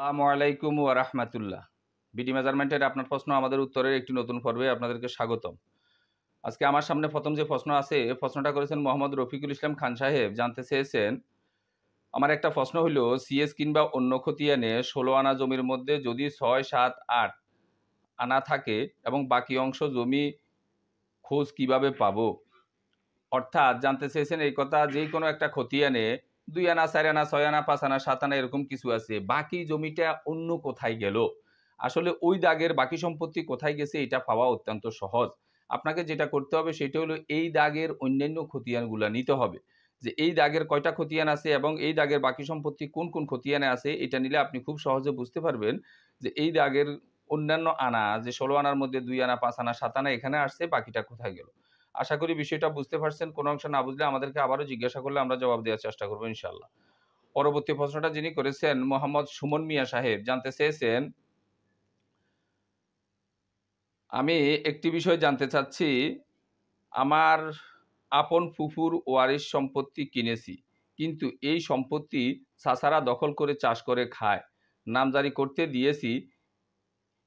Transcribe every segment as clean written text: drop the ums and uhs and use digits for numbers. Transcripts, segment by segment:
আসসালামু আলাইকুম ওয়া রাহমাতুল্লাহ। বিডি মেজারমেন্টের আপনার প্রশ্ন আমাদের উত্তরের একটি নতুন পর্বে আপনাদেরকে স্বাগতম। আজকে আমার সামনে প্রথম যে প্রশ্ন আছে, প্রশ্নটা করেছেন মোহাম্মদ রফিকুল ইসলাম খান সাহেব। জানতে চেয়েছেন, আমার একটা প্রশ্ন হলো সিএস কিংবা অন্য খতিয়ানে ১৬ আনা জমির মধ্যে যদি ৬, ৭, ৮ আনা থাকে এবং বাকি অংশ জমি খোঁজ কিভাবে পাবো? অর্থাৎ জানতে চেয়েছেন এই কথা, যেই কোনো একটা খতিয়ানে ২ আনা, ৪ আনা, ৬ আনা, ৫ আনা, ৭ আনা এরকম কিছু আছে। বাকি জমিটা অন্য কোথায় গেল? আসলে ওই দাগের বাকি সম্পত্তি কোথায় গেছে এটা পাওয়া অত্যন্ত সহজ। আপনাকে যেটা করতে হবে সেটা হলো এই দাগের অন্যান্য খতিয়ানগুলা নিতে হবে। যে এই দাগের কয়টা খতিয়ান আছে এবং এই দাগের বাকি সম্পত্তি কোন, কোন খতিয়ানে আছে, এটা নিলে আপনি খুব সহজে বুঝতে পারবেন যে এই দাগের অন্যান্য আনা, যে ১৬ আনার মধ্যে ২ আনা, ৫ আনা, ৭ আনা এখানে আসছে, বাকিটা কোথায় গেল। আশা করি বিষয়টা বুঝতে পারছেন। কোনো অংশ না বুঝলে আমাদেরকে আবারও জিজ্ঞাসা করলে আমরা জবাব দেওয়ার চেষ্টা করব ইনশাআল্লাহ। পরবর্তী প্রশ্নটা যিনি করেছেন মোহাম্মদ সুমন মিয়া সাহেব, জানতে চেয়েছেন, আমি একটি বিষয় জানতে চাচ্ছি। আমার আপন ফুফুর ওয়ারিশ সম্পত্তি কিনেছি, কিন্তু এই সম্পত্তি চাচারা দখল করে চাষ করে খায়। নামজারি করতে দিয়েছি,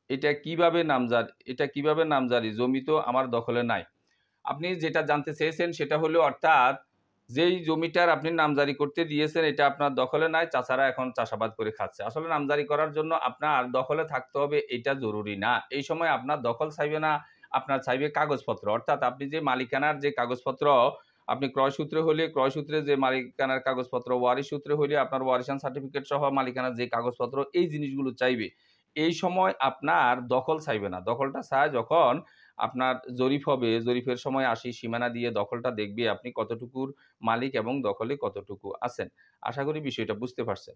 এটা কিভাবে নামজারি? জমি তো আমার দখলে নাই। আপনি যেটা জানতে চেয়েছেন সেটা হলো, অর্থাৎ যেই জমিটার আপনি নামজারি করতে দিয়েছেন এটা আপনার দখলে নাই, চাচারা এখন চাষাবাদ করে খাচ্ছে। আসলে নামজারি করার জন্য আপনার দখলে থাকতে হবে এটা জরুরি না। এই সময় আপনার দখল চাইবে না, আপনার চাইবে কাগজপত্র। অর্থাৎ আপনি যে মালিকানার যে কাগজপত্র, আপনি ক্রয়সূত্রে হলে ক্রয়সূত্রে যে মালিকানার কাগজপত্র, ওয়ারিশ সূত্রে হইলে আপনার ওয়ারিশান সার্টিফিকেট সহ মালিকানার যে কাগজপত্র, এই জিনিসগুলো চাইবে। এই সময় আপনার দখল চাইবে না। দখলটা চায় যখন আপনার জরিপ হবে, জরিপের সময় আসি সীমানা দিয়ে দখলটা দেখবে আপনি কতটুকুর মালিক এবং দখলে কতটুকু আছেন। আশা করি বিষয়টা বুঝতে পারছেন।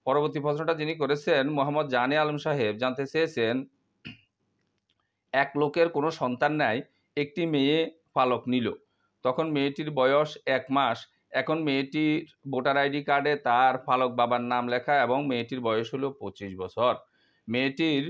পরবর্তী প্রশ্নটা যিনি করেছেন মোহাম্মদ জানে আলম সাহেব, জানতে চেয়েছেন, এক লোকের কোনো সন্তান নাই, একটি মেয়ে পালক নিল। তখন মেয়েটির বয়স ১ মাস। এখন মেয়েটির ভোটার আইডি কার্ডে তার পালক বাবার নাম লেখা এবং মেয়েটির বয়স হলো ২৫ বছর। মেয়েটির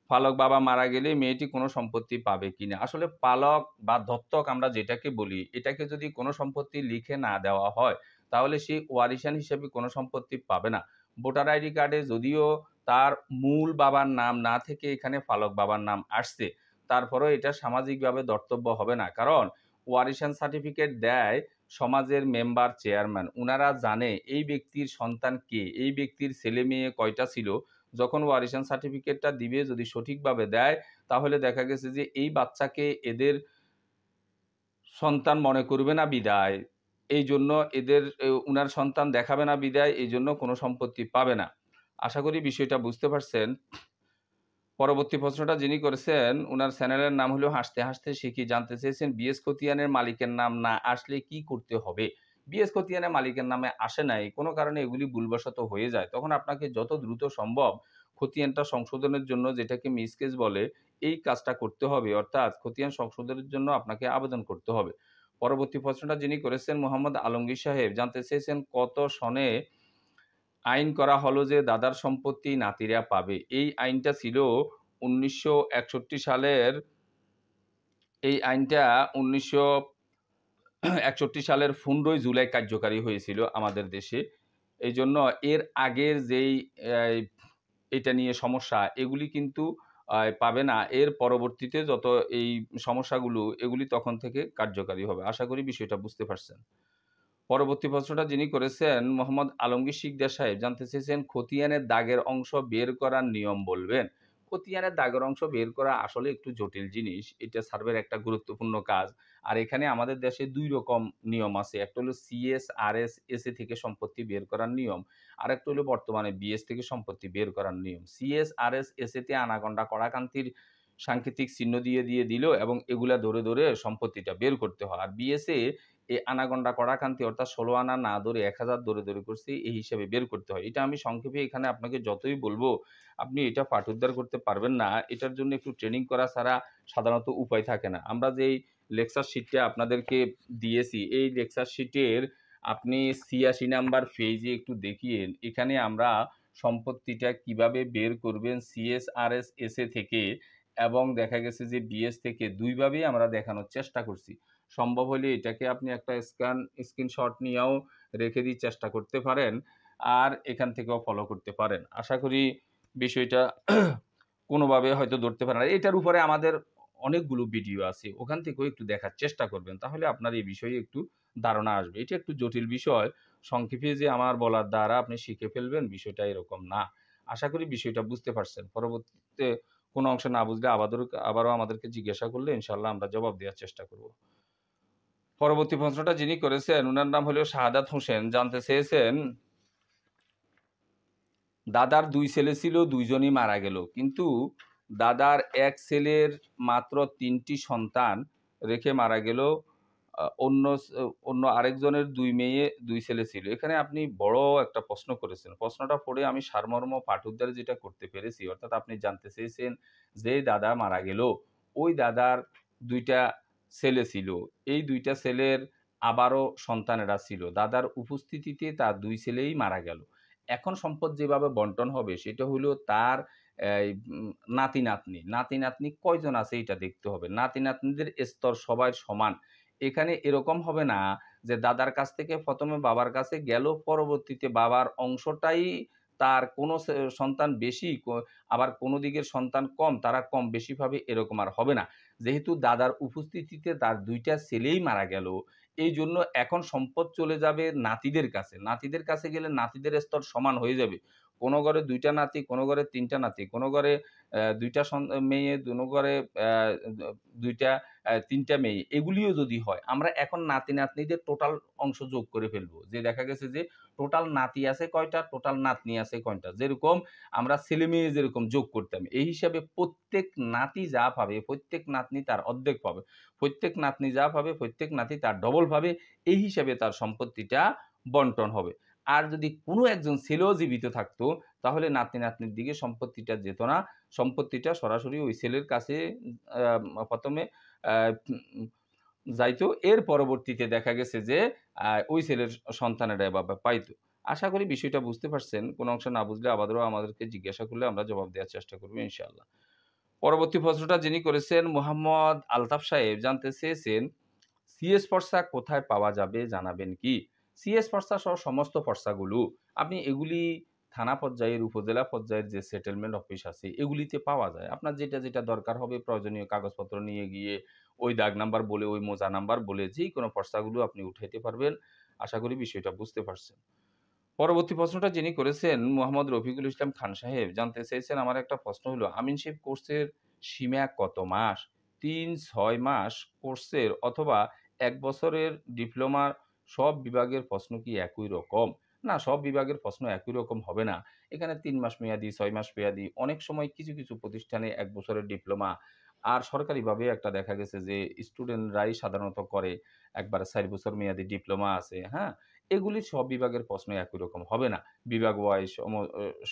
পালক বাবা মারা গেলে মেয়েটি কোনো সম্পত্তি পাবে কিনা? আসলে পালক বা দত্তক আমরা যেটাকে বলি, এটাকে যদি কোনো সম্পত্তি লিখে না দেওয়া হয় তাহলে সে ওয়ারিশান হিসেবে কোনো সম্পত্তি পাবে না। ভোটার আইডি কার্ডে যদিও তার মূল বাবার নাম না থেকে এখানে পালক বাবার নাম আসছে, তারপরেও এটা সামাজিকভাবে ধর্তব্য হবে না। কারণ ওয়ারিশান সার্টিফিকেট দেয় সমাজের মেম্বার, চেয়ারম্যান। উনারা জানে এই ব্যক্তির সন্তান কে, এই ব্যক্তির ছেলে মেয়ে কয়টা ছিল। যখন ওয়ারিশান সার্টিফিকেটটা দিবে যদি সঠিকভাবে দেয়, তাহলে দেখা গেছে যে এই বাচ্চাকে এদের সন্তান মনে করবে না বিদায়, এইজন্য এদের উনার সন্তান দেখাবে না বিদায়, এইজন্য কোনো সম্পত্তি পাবে না। আশা করি বিষয়টা বুঝতে পারছেন। পরবর্তী প্রশ্নটা যিনি করেছেন, উনার চ্যানেলের নাম হলো হাসতে হাসতে শিখি। জানতে চেয়েছেন, বিএস খতিয়ানের মালিকের নাম না আসলে কি করতে হবে? বিএস খতিয়ানের মালিকের নামে আসে নাই, কোনো কারণে এগুলি ভুলবশত হয়ে যায়, তখন আপনাকে যত দ্রুত সম্ভব খতিয়ানটা সংশোধনের জন্য, যেটাকে মিসকেজ বলে, এই কাজটা করতে হবে। অর্থাৎ খতিয়ান সংশোধনের জন্য আপনাকে আবেদন করতে হবে। পরবর্তী প্রশ্নটা যিনি করেছেন মোহাম্মদ আলমগীর সাহেব, জানতে চেয়েছেন, কত সনে আইন করা হলো যে দাদার সম্পত্তি নাতিরা পাবে? এই আইনটা ছিল ১৯৬১ সালের। এই আইনটা ১৯৬১ সালের ১৫ই জুলাই কার্যকারী হয়েছিল আমাদের দেশে। এইজন্য এর আগের যেই এই এটা নিয়ে সমস্যা, এগুলি কিন্তু পাবে না। এর পরবর্তীতে যত এই সমস্যাগুলো, এগুলি তখন থেকে কার্যকারী হবে। আশা করি বিষয়টা বুঝতে পারছেন। পরবর্তী প্রশ্নটা যিনি করেছেন মোহাম্মদ আলমগীর শিকদার সাহেব, জানতে চেয়েছেন, খতিয়ানের দাগের অংশ বের করার নিয়ম বলবেন। খতিয়ানের দাগের অংশ বের করা আসলে একটু জটিল জিনিস। এটা সার্ভের একটা গুরুত্বপূর্ণ কাজ। আর এখানে আমাদের দেশে ২ রকম নিয়ম আছে। একটা হলো সিএস, আরএস, এসএ থেকে সম্পত্তি বের করার নিয়ম। আরেকটা হলো বর্তমানে বিএস থেকে সম্পত্তি বের করার নিয়ম। সিএস, আরএস, এসএতে আনাগোনা কড়াকান্তির সাংকেতিক চিহ্ন দিয়ে দিল এবং এগুলা ধরে, ধরে সম্পত্তিটা বের করতে হয়। আর বিএসএ এই আনাগন্ডা কড়াকান্তি, অর্থাৎ ১৬ আনা না ধরে ১,০০০ ধরে করছি, এই হিসাবে বের করতে হয়। এটা আমি সংক্ষেপে এখানে আপনাকে যতই বলবো, আপনি এটা পাঠোদ্ধার করতে পারবেন না। এটার জন্য একটু ট্রেনিং করা ছাড়া সাধারণত উপায় থাকে না। আমরা যেই লেকচার শিটটা আপনাদেরকে দিয়েছি, এই লেকচার শিটের আপনি ৮৬ নাম্বার পেজে একটু দেখিয়েন। এখানে আমরা সম্পত্তিটা কিভাবে বের করবেন সিএস, আরএস, এসএ থেকে এবং দেখা গেছে যে বিএস থেকে, ২ ভাবেই আমরা দেখানোর চেষ্টা করছি। সম্ভব হলে এটাকে আপনি একটা স্ক্রিনশট নিয়েও রেখে দিয়ে চেষ্টা করতে পারেন। আর এখান থেকেও ফলো করতে পারেন। আশা করি বিষয়টা কোনোভাবে হয়তো ধরতে পারে না। এটার উপরে আমাদের অনেকগুলো ভিডিও আছে। ওখান থেকেও একটু দেখার চেষ্টা করবেন। তাহলে আপনার এই বিষয়ে একটু ধারণা আসবে। এটা একটু জটিল বিষয়। সংক্ষেপে যে আমার বলার দ্বারা আপনি শিখে ফেলবেন বিষয়টা এরকম না। আশা করি বিষয়টা বুঝতে পারছেন। পরবর্তীতে কোনো অংশ না বুঝলে আবারও আমাদেরকে জিজ্ঞাসা করলে ইনশাআল্লাহ আমরা জবাব দেওয়ার চেষ্টা করব। পরবর্তী প্রশ্নটা যিনি করেছেন উনার নাম হলো শাহাদাত হোসেন। জানতে চেয়েছেন, দাদার ২ ছেলে ছিল, ২ জনই মারা গেল। কিন্তু দাদার ১ ছেলের মাত্র ৩ টি সন্তান রেখে মারা গেল। অন্য আরেকজনের ২ মেয়ে, ২ ছেলে ছিল। এখানে আপনি বড় একটা প্রশ্ন করেছেন। প্রশ্নটা পড়ে আমি সারমর্ম পাঠোদ্ধার যেটা করতে পেরেছি, অর্থাৎ আপনি জানতে চেয়েছেন যে দাদা মারা গেল, ওই দাদার ২ টা ছেলে ছিল। এই ২ টা ছেলের আবারও সন্তানেরা ছিল। দাদার উপস্থিতিতে তার ২ ছেলেই মারা গেল। এখন সম্পদ যেভাবে বন্টন হবে সেটা হলো তার এই নাতি-নাতনি। নাতি-নাতনি কয়জন আছে এটা দেখতে হবে। নাতি-নাতনিদের স্তর সবার সমান। এখানে এরকম হবে না যে দাদার কাছ থেকে ১ম এ বাবার কাছে গেল, পরবর্তীতে বাবার অংশটাই তার কোনো সন্তান বেশি, আবার কোনো দিকের সন্তান কম, তারা কম বেশি পাবে এরকম আর হবে না। যেহেতু দাদার উপস্থিতিতে তার ২ টা ছেলেই মারা গেল, এইজন্য এখন সম্পদ চলে যাবে নাতিদের কাছে। নাতিদের কাছে গেলে নাতিদের স্তর সমান হয়ে যাবে। কোনো ঘরে ২ টা নাতি, কোনো ঘরে ৩ টা নাতি, কোনো ঘরে ২ টা মেয়ে, কোনো ঘরে অ্যা দ ২ টা ৩ টা মেয়ে। এগুলিও যদি হয়, আমরা এখন নাতি-নাতনিদের টোটাল অংশ যোগ করে ফেলব। যে দেখা গেছে যে টোটাল নাতি আছে কয়টা, টোটাল নাতনি আছে কয়টা। যেরকম আমরা ছেলে-মেয়ে যেরকম যোগ করতাম। এই হিসাবে প্রত্যেক নাতি যা পাবে, প্রত্যেক নাতনি তার অর্ধেক পাবে। প্রত্যেক নাতনি যা পাবে, প্রত্যেক নাতি তার ডবল পাবে। এই হিসাবে তার সম্পত্তিটা বন্টন হবে। আর যদি কোনো একজন ছেলেও জীবিত থাকতো, তাহলে নাতি-নাতনির দিকে সম্পত্তিটা যেত না। সম্পত্তিটা সরাসরি ওই ছেলের কাছে ১ম এ আ উম যাইতো। এর পরবর্তীতে দেখা গেছে যে ওই ছেলের সন্তানেরা এভাবে পাইতো। আশা করি বিষয়টা বুঝতে পারছেন। কোনো অংশ না বুঝলে আবারও আমাদেরকে জিজ্ঞাসা করলে আমরা জবাব দেওয়ার চেষ্টা করব ইনশাআল্লাহ। পরবর্তী প্রশ্নটা যিনি করেছেন মোহাম্মদ আলতাফ সাহেব জানতে চেয়েছেন, সিএস ফর্সা কোথায় পাওয়া যাবে জানাবেন কি? সিএস ফর্সা সহ সমস্ত ফর্সাগুলো আপনি এগুলি থানা পর্যায়ের, উপজেলা পর্যায়ের যে সেটেলমেন্ট অফিস আছে এগুলিতে পাওয়া যায়। আপনার যেটা দরকার হবে প্রয়োজনীয় কাগজপত্র নিয়ে গিয়ে ওই দাগ নাম্বার বলে, ওই মোজা নাম্বার বলে যেকোনো ফর্সাগুলো আপনি উঠাইতে পারবেন। আশা করি বিষয়টা বুঝতে পারছেন। পরবর্তী প্রশ্নটা যিনি করেছেন মোহাম্মদ রফিকুল ইসলাম খান সাহেব জানতে চেয়েছেন, আমার একটা প্রশ্ন হলো আমিনশিপ কোর্সের সীমা কত মাস? ৩-৬ মাস কোর্সের অথবা ১ বছরের ডিপ্লোমার সব বিভাগের প্রশ্ন কি একই রকম? না, সব বিভাগের প্রশ্ন একই রকম হবে না। এখানে ৩ মাস মেয়াদি, ৬ মাস মেয়াদি, অনেক সময় কিছু প্রতিষ্ঠানে ১ বছরের ডিপ্লোমা আর সরকারিভাবে একটা দেখা গেছে যে স্টুডেন্টরাই সাধারণত করে একবারে ৪ বছর মেয়াদি ডিপ্লোমা আছে, হ্যাঁ? এগুলি সব বিভাগের প্রশ্ন একই রকম হবে না। বিভাগ ওয়াইজ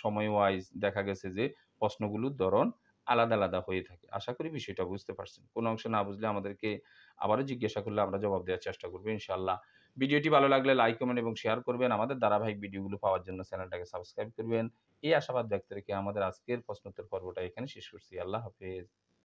সময় ওয়াইজ দেখা গেছে যে প্রশ্নগুলোর ধরন আলাদা হয়ে থাকে। আশা করি বিষয়টা বুঝতে পারছেন। কোন অংশ না বুঝলে আমাদেরকে আবারও জিজ্ঞাসা করলে আমরা জবাব দেওয়ার চেষ্টা করব ইনশাআল্লাহ। ভিডিওটি ভালো লাগলে লাইক, কমেন্ট এবং শেয়ার করবেন। আমাদের ধারাবাহিক ভিডিওগুলো পাওয়ার জন্য চ্যানেলটাকে সাবস্ক্রাইব করবেন। এই আশাবাদ ব্যক্ত রেখে আমাদের আজকের প্রশ্নোত্তর পর্বটা এখানে শেষ করছি। আল্লাহ হাফেজ।